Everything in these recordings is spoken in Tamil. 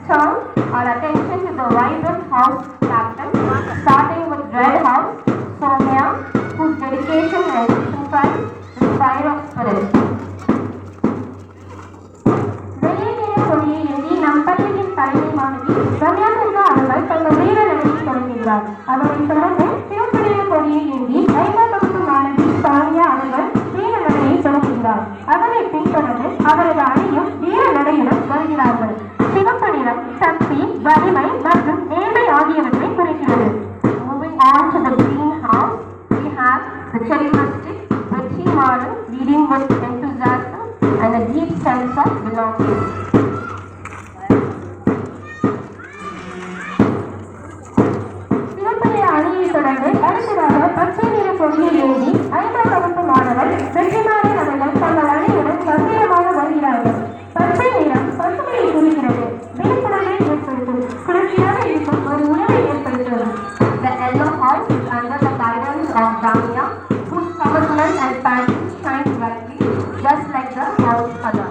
turn our attention to the vibrant house captain, starting with Red House, Soumya, whose dedication and sacrifice inspire of spirit. வெள்ளைநிற கொடியை ஏந்தி நம் பள்ளியின் தலைமை மாணவி ரம்யாசந்திரா அவர்கள் தங்கள் வீர நடையை தொடங்குகிறார். அவரைத் தொடர்ந்து சிவப்பு நிற கொடியை ஏந்தி 5ஆம் வகுப்பு மாணவி சானியா அவர்கள் வீர நடையை தொடங்குகிறார். அவரை பின்தொடர்ந்து அவரது அணியும் வீர நடையுடன் வருகிறார்கள். சிவப்பு நிறம் சக்தி, வலிமை மற்றும் நேர்மை ஆகியவற்றை குறிக்கிறது. Moving on to the green house, we have the charismatic, witty model leading with enthusiasm and a deep sense of belonging. சிவப்பு நிற அணியை தொடர்ந்து அடுத்ததாக பச்சை நிற கொடியை ஏந்தி 5ஆம் வகுப்பு மாணவர் வெற்றிமாறன் அவர்கள் தங்கள் அணியுடன் கம்பீரமாக வருகிறார்கள். பச்சை நிறம் பசுமையை குறிக்கிறது, விழிப்புணர்வை ஏற்படுத்தும், குளிர்ச்சியாக இருக்கும் ஒரு உணவை ஏற்படுத்தும். The yellow house is under the guidance of Damya, whose commitment and passion shine brightly, just like the house color.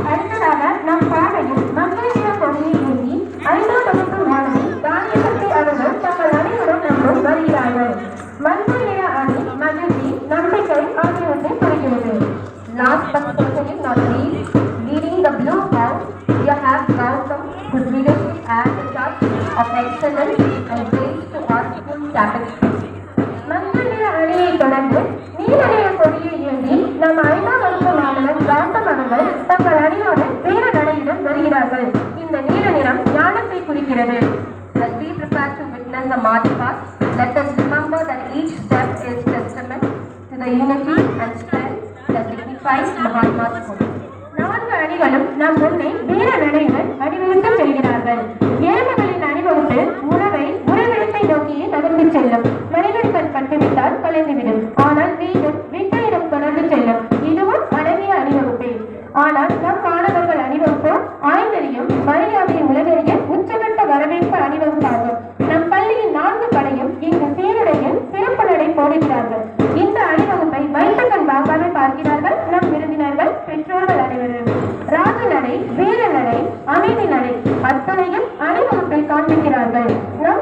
அடுத்ததாக நம் பாதையில் மஞ்சள் நிற கொடியை ஏந்தி 5ஆம் வகுப்பு மாணவி தானியசக்தி அவர்கள் தங்கள் அணியுடன் நம்மும் வருகிறார்கள். மஞ்சள் நிற அணி மகிழ்ச்சி, நம்பிக்கை ஆகியவற்றை குறிக்கிறது. Last but certainly not least, leading the blue house, you have Gautam, whose leadership adds a touch of excellence and brings to us full tapestry. மஞ்சள் நிற அணியை தொடர்ந்து நீல நிற கொடியை ஏந்தி நம் 5ஆம் வகுப்பு மாணவர் கௌதம் அவர்கள் தங்கள் அணியோடு வீர நடையுடன் வருகிறார்கள். இந்த நீல நிறம் ஞானத்தை குறிக்கிறது. As we prepare to witness the march past, let us remember that each step is testament to the unity and strength that signifies Mahatma's hope. 4 அணிகளும் நம் முன்னே வீர நடையுடன் அணிவகுத்து செல்கிறார்கள். எறும்புகளின் அணிவகுப்பு உணவை உறைவிடத்தை நோக்கியே நகர்ந்து செல்லும். மனிதர்கள் கண்டுவிட்டால் கலைந்துவிடும். ஆனால் மீண்டும் விட்டையிடம் தொடர்ந்து செல்லும். இதுவும் அழகிய அணிவகுப்பே. ஆனால் நம் மாணவர்கள் அணிவகுப்பு ஆய்ந்தறியும் மரியாதையை உலகறிய உச்சகட்ட வரவேற்பு அணிவகுப்பாகும். நம் பள்ளியின் 4 படையும் இங்கு சீருடையில் சிறப்பு நடை போடுகிறார்கள். இந்த அணிவகுப்பை வைத்தகன் வாங்காமல் பார்க்கிறார்கள் நம் விருந்தினர்கள், பெற்றோர்கள் அனைவரும். ராஜ நடை, வீர நடை, அமைதி நடை அத்தனையும் அணிவகுப்பில் காண்பிக்கிறார்கள். நம்